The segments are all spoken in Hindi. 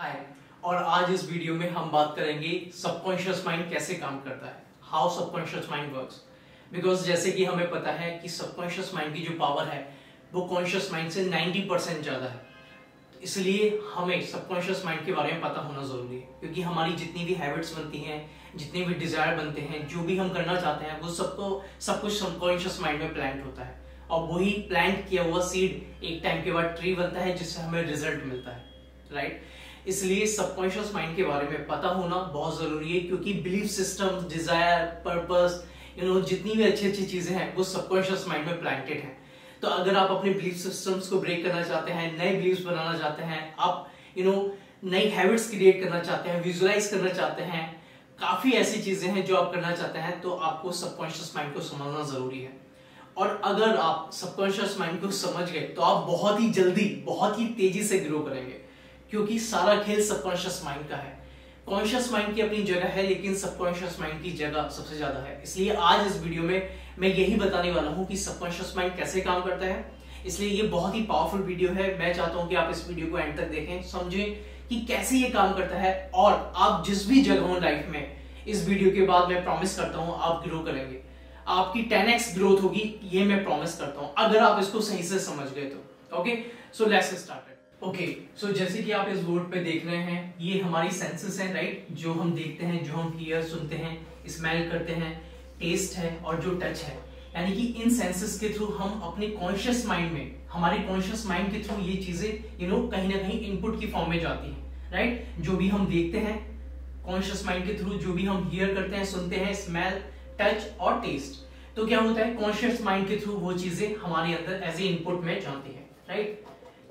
हाय। और आज इस वीडियो में हम बात करेंगे सबकॉन्शियस माइंड कैसे काम करता है, how subconscious mind works. Because जैसे कि हमें पता है कि सबकॉन्शियस माइंड की जो पावर है वो कॉन्शियस माइंड से 90% ज्यादा है। इसलिए हमें सबकॉन्शियस माइंड के बारे में पता होना जरूरी है, क्योंकि हमारी जितनी भी हैबिट्स बनती हैं, जितने भी डिजायर बनते हैं, जो भी हम करना चाहते हैं, वो सब कुछ सबकॉन्शियस माइंड में प्लांट होता है। और वही प्लांट किया हुआ सीड एक टाइम के बाद ट्री बनता है, जिससे हमें रिजल्ट मिलता है, राइट। इसलिए सबकॉन्शियस माइंड के बारे में पता होना बहुत जरूरी है, क्योंकि बिलीफ सिस्टम, डिजायर, पर्पस, जितनी भी अच्छी अच्छी चीजें हैं वो सबकॉन्शियस माइंड में प्लांटेड हैं। तो अगर आप अपने बिलीफ सिस्टम्स को ब्रेक करना चाहते हैं, नए बिलीफ्स बनाना चाहते हैं, आप नई हैबिट्स क्रिएट करना चाहते हैं, विजुअलाइज करना चाहते हैं, काफी ऐसी चीजें हैं जो आप करना चाहते हैं, तो आपको सबकॉन्शियस माइंड को समझना जरूरी है। और अगर आप सबकॉन्शियस माइंड को समझ गए तो आप बहुत ही जल्दी, बहुत ही तेजी से ग्रो करेंगे, क्योंकि सारा खेल सबकॉन्शियस माइंड का है। कॉन्शियस माइंड की अपनी जगह है, लेकिन सबकॉन्शियस माइंड की जगह सबसे ज्यादा है। इसलिए आज इस वीडियो में मैं यही बताने वाला हूं कि सबकॉन्शियस माइंड कैसे काम करता है। इसलिए ये बहुत ही पावरफुल वीडियो है। मैं चाहता हूं कि आप इस वीडियो को एंड तक देखें, समझें कि कैसे ये काम करता है, और आप जिस भी जगह हो लाइफ में, इस वीडियो के बाद मैं प्रॉमिस करता हूं आप ग्रो करेंगे। आपकी 10x ग्रोथ होगी, ये मैं प्रॉमिस करता हूं, अगर आप इसको सही से समझ गए तो। Okay, so let's start. Okay, so जैसे कि आप इस बोर्ड पे देख रहे हैं, ये हमारी सेंसेस हैं, राइट। जो हम देखते हैं, जो हम हियर सुनते हैं, स्मेल करते हैं, टेस्ट है और जो टच है, यानी कि इन सेंसेस के थ्रू हम अपने कॉन्शियस माइंड में, हमारे कॉन्शियस माइंड के थ्रू ये चीजें कहीं ना कहीं इनपुट की फॉर्म में जाती हैं, राइट। जो भी हम देखते हैं कॉन्शियस माइंड के थ्रू, जो भी हम हियर करते हैं, सुनते हैं, स्मेल, टच और टेस्ट, तो क्या होता है, कॉन्शियस माइंड के थ्रू वो चीजें हमारे अंदर एज ए इनपुट में जाती है, राइट।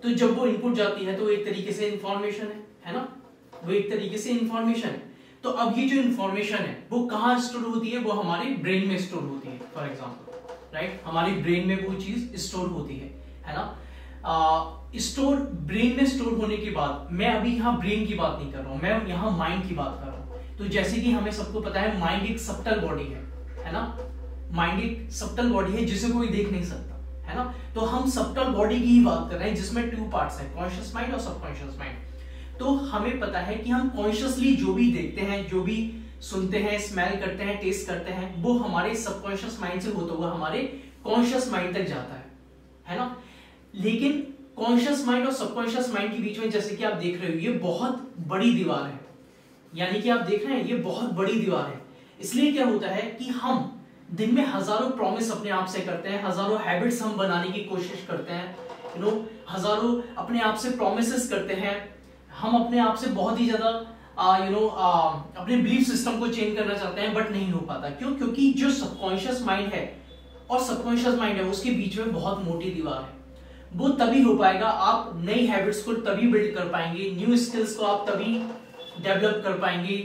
तो जब वो इनपुट जाती है तो एक तरीके से इंफॉर्मेशन है ना, वो एक तरीके से इंफॉर्मेशन है। तो अब ये जो इंफॉर्मेशन है वो कहाँ स्टोर होती है, वो हमारे ब्रेन में स्टोर होती है, फॉर एग्जांपल, राइट। हमारी ब्रेन में वो चीज स्टोर होती है ना। स्टोर ब्रेन में स्टोर होने के बाद, मैं अभी यहाँ ब्रेन की बात नहीं कर रहा हूँ, मैं यहाँ माइंड की बात कर रहा हूँ। तो जैसे कि हमें सबको पता है, माइंड एक सबटल बॉडी है ना। माइंड एक सबटल बॉडी है जिसे कोई देख नहीं सकता, है ना। तो हम सबटल बॉडी की ही बात कर रहे हैं, जिसमें 2 पार्ट्स हैं, कॉन्शियस माइंड और सबकॉन्शियस माइंड। तो हमें पता है कि हम कॉन्शियसली जो भी देखते हैं, जो भी सुनते हैं, स्मेल करते हैं, टेस्ट करते हैं, वो हमारे सबकॉन्शियस माइंड से होता हुआ हमारे कॉन्शियस माइंड तक जाता है ना। लेकिन कॉन्शियस माइंड और सबकॉन्शियस माइंड के बीच में, जैसे कि आप देख रहे हो, ये बहुत बड़ी दीवार है। यानी कि आप देख रहे हैं, ये बहुत बड़ी दीवार है। इसलिए क्या होता है कि हम दिन में हजारों प्रॉमिस अपने आप से करते हैं, हजारों हैबिट्स हम बनाने की कोशिश करते हैं, हजारों अपने आप से प्रॉमिसेस करते हैं। हम अपने आप से बहुत ही ज्यादा अपने बिलीफ सिस्टम को चेंज करना चाहते हैं, बट नहीं हो पाता। क्यों? क्योंकि जो सबकॉन्शियस माइंड है और सबकॉन्शियस माइंड है, उसके बीच में बहुत मोटी दीवार है। वो तभी हो पाएगा, आप नई हैबिट्स को तभी बिल्ड कर पाएंगे, न्यू स्किल्स को आप तभी डेवलप कर पाएंगे,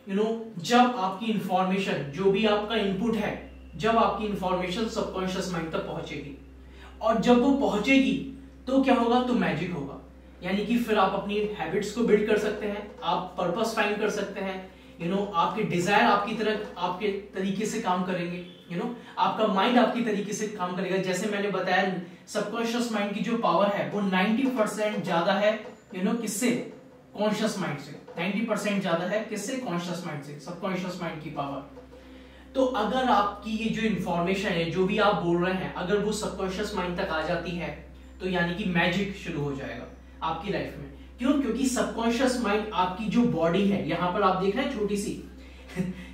जब आपकी इंफॉर्मेशन, जो भी आपका इनपुट है, जब आपकी इंफॉर्मेशन सबकॉन्शियस माइंड तक पहुंचेगी। और जब वो पहुंचेगी तो क्या होगा, तो मैजिक होगा। यानी कि फिर आप अपनी हैबिट्स को बिल्ड कर सकते हैं, आप पर्पस फाइंड कर सकते हैं, आपके डिजायर आपके तरीके से काम करेंगे, आपका माइंड आपकी तरीके से काम करेगा। जैसे मैंने बताया, सबकॉन्शियस माइंड की जो पावर है वो 90% ज्यादा है, किससे, कॉन्शियस माइंड से। 90% ज्यादा है किससे, कॉन्शियस माइंड से, सबकॉन्शियस माइंड की पावर। तो अगर आपकी ये जो इंफॉर्मेशन है, जो भी आप बोल रहे हैं, अगर वो सबकॉन्शियस माइंड तक आ जाती है, तो यानी कि मैजिक शुरू हो जाएगा आपकी लाइफ में। क्यों? क्योंकि सबकॉन्शियस माइंड आपकी जो बॉडी है, यहां पर आप देख रहे हैं छोटी सी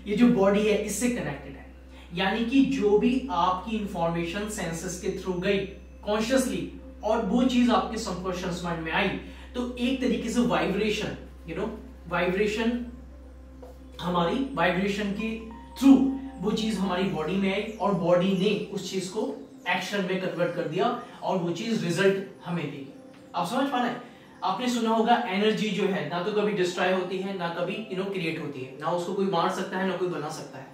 ये जो बॉडी है, इससे कनेक्टेड है। यानी कि जो भी आपकी इंफॉर्मेशन सेंसेस के थ्रू गई कॉन्शियसली, और वो चीज आपके सबकॉन्शियस माइंड में आई, तो एक तरीके से वाइब्रेशन, वाइब्रेशन, हमारी वाइब्रेशन के थ्रू वो चीज हमारी बॉडी में आई, और बॉडी ने उस चीज को एक्शन में कन्वर्ट कर दिया, और वो चीज रिजल्ट हमें देगी। आप समझ पा रहे हैं? आपने सुना होगा, एनर्जी जो है ना तो कभी डिस्ट्रॉय होती है, ना कभी क्रिएट होती है, ना उसको कोई मार सकता है, ना कोई बना सकता है।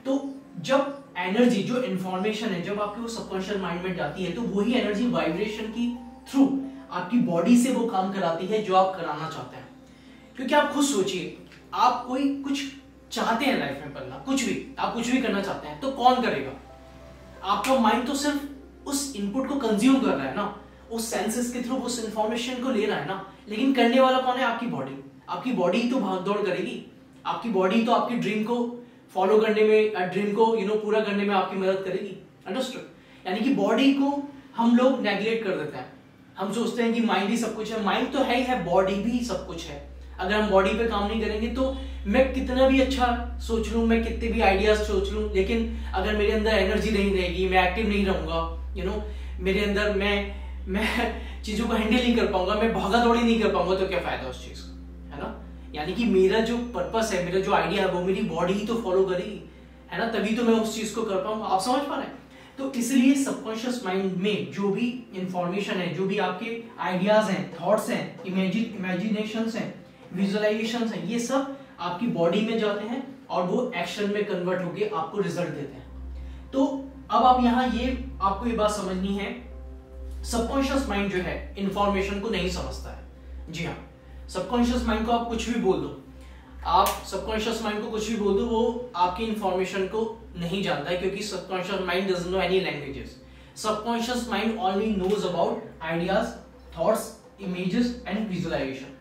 तो जब एनर्जी, जो इंफॉर्मेशन है, जब आपके वो सबकॉन्शियस माइंड में जाती है, तो वही एनर्जी वाइब्रेशन की थ्रू आपकी बॉडी से वो काम कराती है जो आप कराना चाहते हैं। क्योंकि आप खुद सोचिए, आप कोई कुछ चाहते हैं लाइफ में करना, कुछ भी, आप कुछ भी करना चाहते हैं, तो कौन करेगा? आपका माइंड तो सिर्फ उस इनपुट को कंज्यूम कर रहा है ना, उस सेंसेस के थ्रू उस इंफॉर्मेशन को ले रहा है ना, लेकिन करने वाला कौन है? आपकी बॉडी। आपकी बॉडी ही तो भाग दौड़ करेगी, आपकी बॉडी तो आपकी ड्रीम को फॉलो करने में, ड्रीम को पूरा करने में आपकी मदद करेगी। अंडरस्टूड? यानी कि बॉडी को हम लोग नेग्लेक्ट कर देते हैं। हम सोचते हैं कि माइंड ही सब कुछ है, माइंड तो है ही है, बॉडी भी सब कुछ है। अगर हम बॉडी पे काम नहीं करेंगे तो मैं कितना भी अच्छा सोच लूं, मैं कितने भी आइडियाज सोच लूं, लेकिन अगर मेरे अंदर एनर्जी नहीं रहेगी, मैं एक्टिव नहीं रहूंगा, मेरे अंदर मैं चीजों को हैंडल नहीं कर पाऊंगा, मैं भागा दौड़ी नहीं कर पाऊंगा, तो क्या फायदा उस चीज का, है ना? यानी कि मेरा जो पर्पस है, मेरा जो आइडिया है, वो मेरी बॉडी ही तो फॉलो करेगी, है ना? तभी तो मैं उस चीज को कर पाऊंगा। आप समझ पा रहे हैं? तो इसलिए सबकॉन्शियस माइंड में जो भी इंफॉर्मेशन है, जो भी आपके आइडियाज हैं, थॉट्स हैं, इमेजिनेशंस हैं, विजुअलाइजेशंस हैं, ये सब आपकी बॉडी में जाते हैं और वो एक्शन में कन्वर्ट होके आपको रिजल्ट देते हैं। तो अब आप यहाँ आपको ये बात समझनी है, सबकॉन्शियस माइंड जो है इंफॉर्मेशन को नहीं समझता है। जी हाँ, सबकॉन्शियस माइंड को आप कुछ भी बोल दो, आप सबकॉन्शियस माइंड को कुछ भी बोल दो, वो आपकी इंफॉर्मेशन को नहीं जानता है, क्योंकि subconscious mind doesn't know any languages. Subconscious mind only knows about ideas, thoughts, images and visualisation.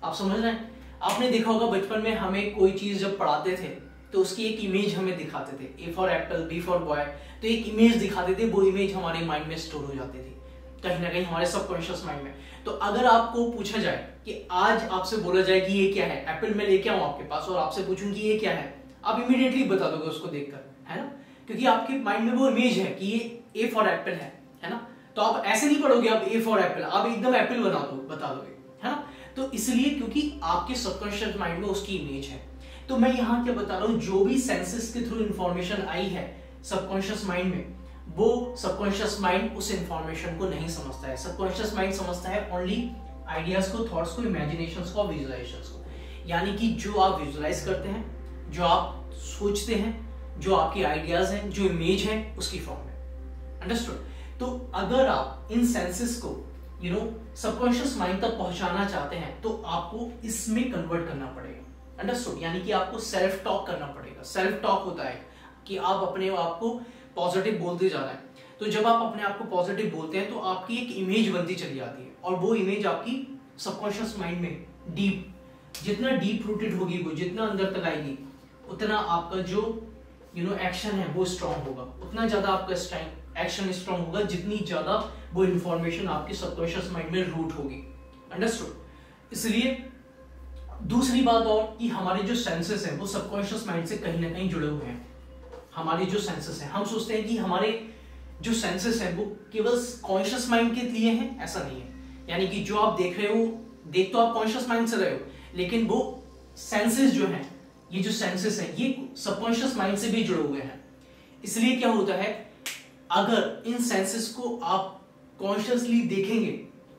आप समझ रहे हैं? आपने देखा होगा बचपन में हमें कोई चीज जब पढ़ाते थे तो उसकी एक इमेज हमें दिखाते थे, A for apple, B for boy, तो एक इमेज दिखाते थे, वो इमेज हमारे माइंड में स्टोर हो जाती थी कहीं ना कहीं हमारे सबकॉन्शियस माइंड में। तो अगर आपको पूछा जाए कि आज आपसे बोला जाए कि ये क्या है, एप्पल मैं लेके आऊं आपके पास और आपसे पूछूं कि ये क्या है, आप इमीडिएटली बता दोगे उसको देखकर, है ना? क्योंकि आपके माइंड में वो इमेज है कि ये ए फॉर एप्पल है ना? तो आप ऐसे नहीं पढ़ोगे आप ए फॉर एप्पल, आप एकदम एप्पल बता दोगे, है ना? तो इसलिए क्योंकि आपके सबकॉन्शियस माइंड में उसकी इमेज है। तो मैं यहाँ क्या बता रहा हूँ, जो भी सेंसेस के थ्रू इंफॉर्मेशन आई है सबकॉन्शियस माइंड में, वो सबकॉन्शियस माइंड उस इंफॉर्मेशन को नहीं समझता है। सबकॉन्शियस माइंड समझता है ओनली आइडियाज को, थॉट्स को, इमेजिनेशंस को, विजुअलाइजेशंस को। यानी कि जो आप विजुअलाइज करते हैं, जो आप सोचते हैं, जो आपके आइडियाज हैं, जो इमेज है, उसकी फॉर्म में। अंडरस्टूड? तो अगर आप इन सेंसेस को सबकॉन्शियस माइंड तक पहुंचाना चाहते हैं तो आपको इसमें कन्वर्ट करना पड़ेगा। अंडरस्टूड? यानी कि आपको सेल्फ टॉक करना पड़ेगा। सेल्फ टॉक होता है कि आप अपने आप को पॉजिटिव बोलते जा रहे हैं। तो जब आप अपने आप को पॉजिटिव बोलते हैं तो आपकी एक इमेज बनती चली जाती है, और वो इमेज आपकी सबकॉन्शियस माइंड में जितना डीप रूटेड होगी, वो जितना अंदर तक आएगी, उतना आपका जो एक्शन है वो स्ट्रांग होगा, उतना ज्यादा आपका एक्शन स्ट्रांग होगा, जितनी ज्यादा वो इंफॉर्मेशन आपके सबकॉन्शियस माइंड में रूट होगी। अंडरस्टूड? इसलिए दूसरी बात और कि हमारे जो सेंसेस हैं वो सबकॉन्शियस माइंड से कहीं ना कहीं जुड़े हुए हैं। हमारी जो सेंसेस हैं, हम सोचते हैं कि हमारे जो सेंसेस हैं वो केवल कॉन्शियस माइंड के लिए हैं, ऐसा नहीं है। यानी कि जो आप देख रहे हो, देख तो आप कॉन्शियस माइंड से रहे हो, लेकिन वो सेंसेस जो हैं, ये जो सेंसेस हैं, ये सबकॉन्शियस माइंड से भी जुड़े हुए हैं। इसलिए क्या होता है, अगर इन सेंसेस को आप कॉन्शियसली देखेंगे,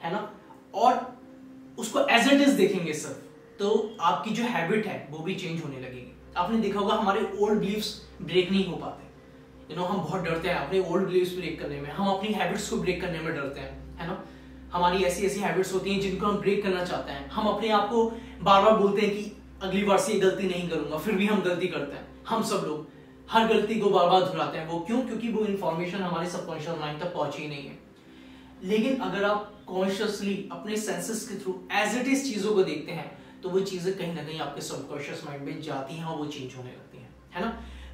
है ना, और उसको एज इट इज देखेंगे सिर्फ, तो आपकी जो हैबिट है वो भी चेंज होने लगेगी। आपने देखा होगा हमारे ओल्ड बिलीफ्स ब्रेक नहीं हो पाते। हम बहुत डरते हैं अपने ओल्ड बिलीफ्स ब्रेक करने में, हम अपनी हैबिट्स को ब्रेक करने में डरते हैं, है ना? हमारी ऐसी हैबिट्स होती हैं जिनको हम ब्रेक करना चाहते हैं। हम अपने आप को बार बार बोलते हैं कि अगली बार से ये गलती नहीं करूंगा, फिर भी हम गलती करते हैं। हम सब लोग हर गलती को बार बार दोहराते हैं। वो क्यों? क्योंकि वो इंफॉर्मेशन हमारे सबकॉन्शियस माइंड तक पहुंची ही नहीं है। लेकिन अगर आप कॉन्शियसली अपने सेंसेस के थ्रू एज इट इज चीजों को देखते हैं तो वो चीजें कहीं ना कहीं आपके सबकॉन्शियस माइंड में जाती हैं और वो चेंज होने लगती हैं, है ना?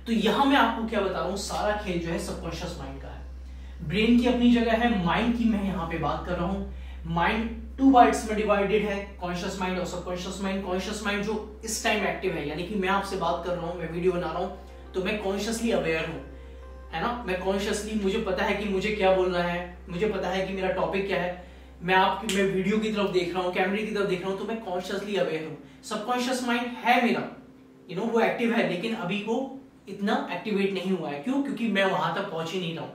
तो यहां मैं आपको क्या बता रहा हूं, सारा खेल जो है सबकॉन्शियस माइंड का है। ब्रेन की अपनी जगह है, माइंड की मैं यहाँ पे बात कर रहा हूं। माइंड 2 पार्ट्स में डिवाइडेड है, कॉन्शियस माइंड और सबकॉन्शियस माइंड। कॉन्शियस माइंड जो इस टाइम एक्टिव है, यानी कि मैं आपसे बात कर रहा हूं, मैं वीडियो बना रहा हूं, तो मैं कॉन्शियसली अवेयर हूं, है ना? मैं कॉन्शियसली, मुझे पता है कि मुझे क्या बोलना है, मुझे पता है कि मेरा टॉपिक क्या है, मैं वीडियो की तरफ देख रहा हूँ, कैमरे की तरफ देख रहा हूँ, तो मैं कॉन्शियसली अवेयर हूँ। सबकॉन्शियस माइंड है मेरा, वो एक्टिव है, लेकिन अभी वो इतना एक्टिवेट नहीं हुआ है। क्यों? क्योंकि मैं वहां तक पहुंच ही नहीं रहा हूं।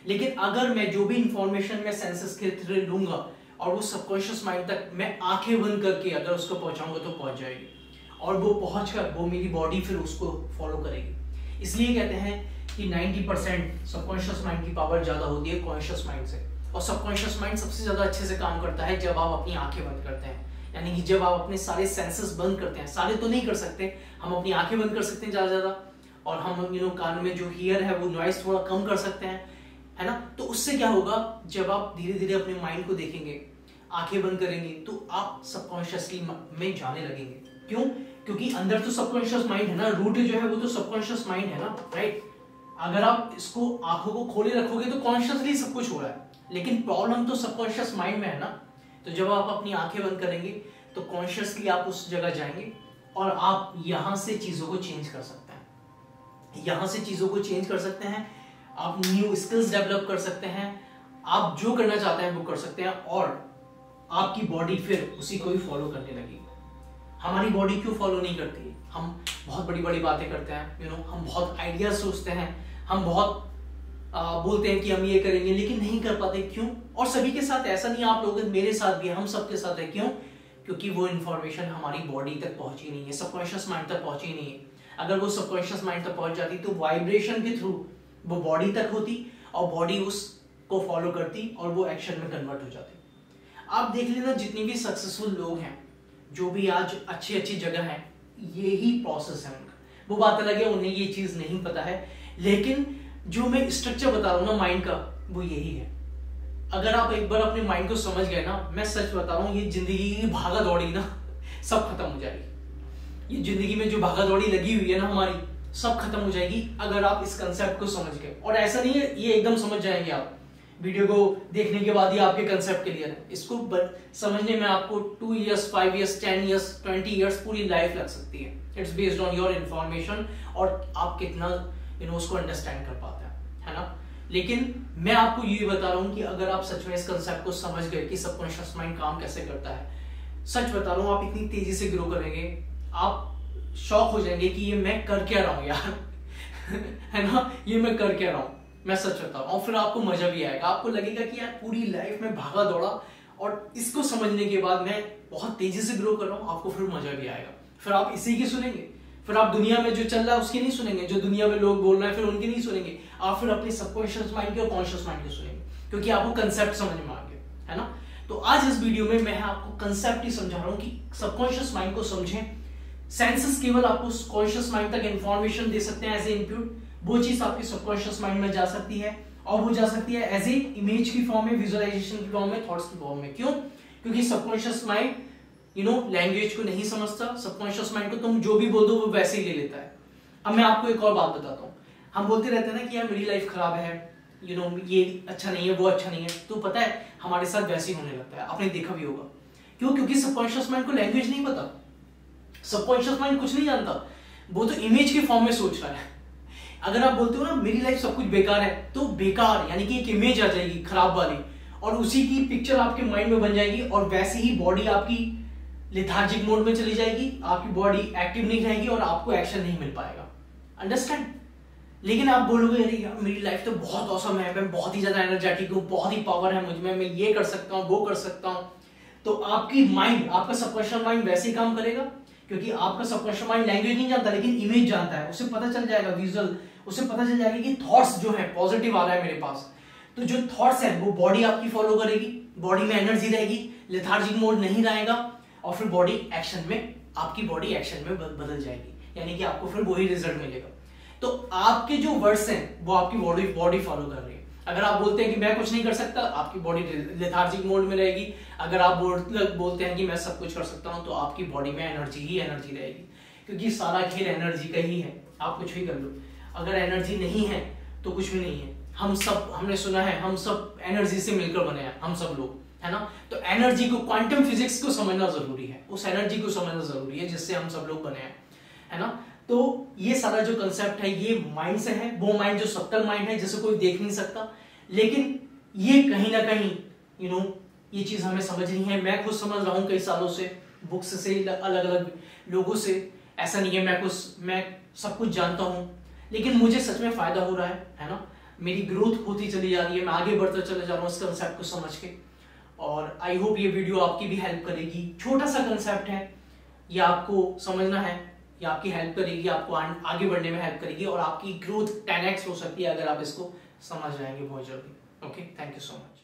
लेकिन अगर मैं जो भी इंफॉर्मेशन मैं सेंसेस के थ्रू लूंगा और वो सबकॉन्शियस माइंड तक मैं आंखें बंद करके अगर उसको पहुंचाऊंगा तो पहुंच जाएगी, और वो पहुंचकर वो मेरी बॉडी फिर उसको फॉलो करेगी। इसलिए कहते हैं कि 90% सबकॉन्शियस माइंड की पावर ज्यादा होती है कॉन्शियस माइंड से। और सबकॉन्शियस माइंड सबसे ज्यादा अच्छे से काम करता है जब आप अपनी आंखें बंद करते हैं, यानी कि जब आप अपने सारे सेंसेस बंद करते हैं। सारे तो नहीं कर सकते, हम अपनी आंखें बंद कर सकते हैं ज्यादा, और हम कान में जो हियर है वो नॉइस थोड़ा कम कर सकते हैं, है ना? तो उससे क्या होगा, जब आप धीरे धीरे अपने माइंड को देखेंगे, आंखें बंद करेंगे तो आप सबकॉन्शियसली में जाने लगेंगे। क्यों? क्योंकि अंदर तो सबकॉन्शियस माइंड है ना, रूट जो है वो तो सबकॉन्शियस माइंड है ना, राइट। अगर आप इसको आंखों को खोले रखोगे तो कॉन्शियसली सब कुछ हो रहा है, लेकिन प्रॉब्लम तो सबकॉन्शियस माइंड में है ना। तो जब आप अपनी आंखें बंद करेंगे तो कॉन्शियसली आप उस जगह जाएंगे और आप यहां से चीजों को चेंज कर सकते हैं, यहां से चीजों को चेंज कर सकते हैं, आप न्यू स्किल्स डेवलप कर सकते हैं, आप जो करना चाहते हैं वो कर सकते हैं, और आपकी बॉडी फिर उसी को ही फॉलो करने लगेगी। हमारी बॉडी क्यों फॉलो नहीं करती? हम बहुत बड़ी बड़ी बातें करते हैं, हम बहुत आइडियाज सोचते हैं, हम बहुत बोलते हैं कि हम ये करेंगे, लेकिन नहीं कर पाते। क्यों? और सभी के साथ ऐसा नहीं, आप लोग, मेरे साथ भी, हम सबके साथ है। क्यों? क्योंकि वो इन्फॉर्मेशन हमारी बॉडी तक पहुंची नहीं है, सबकॉन्शियस माइंड तक पहुंची नहीं है। अगर वो सबकॉन्शियस माइंड तक पहुंच जाती तो वाइब्रेशन के थ्रू वो बॉडी तक होती और बॉडी उसको फॉलो करती और वो एक्शन में कन्वर्ट हो जाती। आप देख लेना, जितने भी सक्सेसफुल लोग हैं, जो भी आज अच्छी अच्छी जगह है, यही प्रोसेस है उनका। वो बात अलग है, उन्हें ये चीज नहीं पता है, लेकिन जो मैं स्ट्रक्चर बता रहा हूं ना माइंड का, वो यही है। अगर आप एक बार अपने माइंड को समझ गए ना, मैं सच बता रहा हूं, ये जिंदगी की भागा दौड़ी ना सब खत्म हो जाएगी। ये जिंदगी में जो भागा दौड़ी लगी हुई है ना हमारी, सब खत्म हो जाएगी अगर आप इस कंसेप्ट को समझ गए। और ऐसा नहीं है ये एकदम समझ जाएंगे आप वीडियो को देखने के बाद ही आपके कंसेप्ट क्लियर है। इसको समझने में आपको 2 इयर्स, 5 इयर्स, 10 इयर्स, 20 इयर्स, पूरी लाइफ लग सकती है। It's based on your information और आप कितना उसको अंडरस्टैंड कर पाते हैं, है ना। लेकिन मैं आपको ये बता रहा हूं कि अगर आप सच में इस कंसेप्ट को समझ गए कि सबकॉन्शियस माइंड काम कैसे करता है, सच बता रहा हूं, आप इतनी तेजी से ग्रो करेंगे, आप शॉक हो जाएंगे कि ये मैं कर क्या रहा हूं यार है ना, ये मैं कर क्या रहा हूं, मैं सच बता रहा हूं। फिर आपको मजा भी आएगा, आपको लगेगा कि यार पूरी लाइफ में भागा दौड़ा और इसको समझने के बाद मैं बहुत तेजी से ग्रो कर रहा हूं, आपको फिर मजा भी आएगा। फिर आप इसी की सुनेंगे, फिर आप दुनिया में जो चल रहा है उसकी नहीं सुनेंगे, जो दुनिया में लोग बोल रहे हैं फिर उनकी नहीं सुनेंगे, आप फिर अपने सबकॉन्शियस माइंड के और कॉन्शियस माइंड के सुनेंगे, क्योंकि आपको कंसेप्ट समझ में आ गया, है ना। तो आज इस वीडियो में मैं आपको कंसेप्ट ही समझा रहा हूं कि सबकॉन्शियस माइंड को समझें। सेंसेस केवल आपको कॉन्शियस माइंड तक इंफॉर्मेशन दे सकते हैं एज ए इनपुट, वो चीज आपके सबकॉन्शियस माइंड में जा सकती है, और वो जा सकती है एज ए इमेज की फॉर्म में, विजुअलाइजेशन की फॉर्म में, थॉट्स की फॉर्म में। क्यों? क्योंकि सबकॉन्शियस माइंड लैंग्वेज को नहीं समझता, सबकॉन्शियस माइंड को तुम जो भी बोल दो वो वैसे ही ले लेता है। अब मैं आपको एक और बात बताता हूँ, हम बोलते रहते हैं ना कि यार मेरी लाइफ खराब है, ये अच्छा नहीं है, वो अच्छा नहीं है, तो पता है हमारे साथ वैसे ही होने लगता है, आपने देखा भी होगा। क्यों? क्योंकि सबकॉन्शियस माइंड को लैंग्वेज नहीं पता, सबकॉन्शियस माइंड कुछ नहीं जानता, वो तो इमेज के फॉर्म में सोच रहा है। अगर आप बोलते हो ना मेरी लाइफ सब कुछ बेकार है, तो बेकार यानी कि एक इमेज आ जाएगी खराब वाली, और उसी की पिक्चर आपके माइंड में बन जाएगी, और वैसे ही बॉडी आपकी लेथार्जिक मोड में चली जाएगी, आपकी बॉडी एक्टिव नहीं रहेगी और आपको एक्शन नहीं मिल पाएगा। अंडरस्टैंड? लेकिन आप बोलोगे अरे यार मेरी लाइफ तो बहुत औसम है, मैं बहुत ही ज्यादा एनर्जेटिक हूँ, बहुत ही पावर है मुझ में, मैं ये कर सकता हूँ, वो कर सकता हूँ, तो आपकी माइंड, आपका सबकॉन्शियस माइंड वैसे ही काम करेगा, क्योंकि आपका सबकॉन्शियस माइंड लैंग्वेज नहीं जानता लेकिन इमेज जानता है। उसे पता चल जाएगा विजुअल, उसे पता चल जाएगा कि थॉट्स जो है पॉजिटिव आ रहा है मेरे पास, तो जो थॉट्स है वो बॉडी आपकी फॉलो करेगी, बॉडी में एनर्जी रहेगी, लेथार्जिक मोड नहीं रहेगा, और फिर बॉडी एक्शन में, आपकी बॉडी एक्शन में बदल जाएगी, यानी कि आपको फिर वही रिजल्ट मिलेगा। तो आपके जो वर्ड्स हैं वो आपकी बॉडी फॉलो कर रही है। अगर आप बोलते हैं कि मैं कुछ नहीं कर सकता, आपकी बॉडी लेथार्जिक मोड में रहेगी। अगर आप बोलते हैं कि मैं सब कुछ कर सकता हूं, तो आपकी बॉडी में एनर्जी ही एनर्जी रहेगी, क्योंकि सारा खेल एनर्जी का ही है। आप कुछ भी कर लो, अगर एनर्जी नहीं है तो कुछ भी नहीं है। हमने सुना है हम सब एनर्जी से मिलकर बने हैं, हम सब लोग, है ना। तो एनर्जी को, क्वांटम फिजिक्स को समझना जरूरी है, उस एनर्जी को समझना जरूरी है जिससे हम सब लोग बने हैं, है ना। तो ये सारा जो कंसेप्ट है ये माइंड से है, वो माइंड जो सब्टल माइंड है जिसे कोई देख नहीं सकता, लेकिन ये कहीं ना कहीं ये चीज हमें समझनी है। मैं खुद समझ रहा हूँ कई सालों से, बुक्स से, अलग अलग लोगों से। ऐसा नहीं है मैं सब कुछ जानता हूँ, लेकिन मुझे सच में फायदा हो रहा है ना। मेरी ग्रोथ होती चली जा रही है, मैं आगे बढ़ता चले जा रहा हूँ इस कंसेप्ट को समझ के, और आई होप ये वीडियो आपकी भी हेल्प करेगी। छोटा सा कंसेप्ट है, ये आपको समझना है, ये आपकी हेल्प करेगी, आपको आगे बढ़ने में हेल्प करेगी, और आपकी ग्रोथ 10x हो सकती है अगर आप इसको समझ जाएंगे बहुत जल्दी। Okay, thank you so much.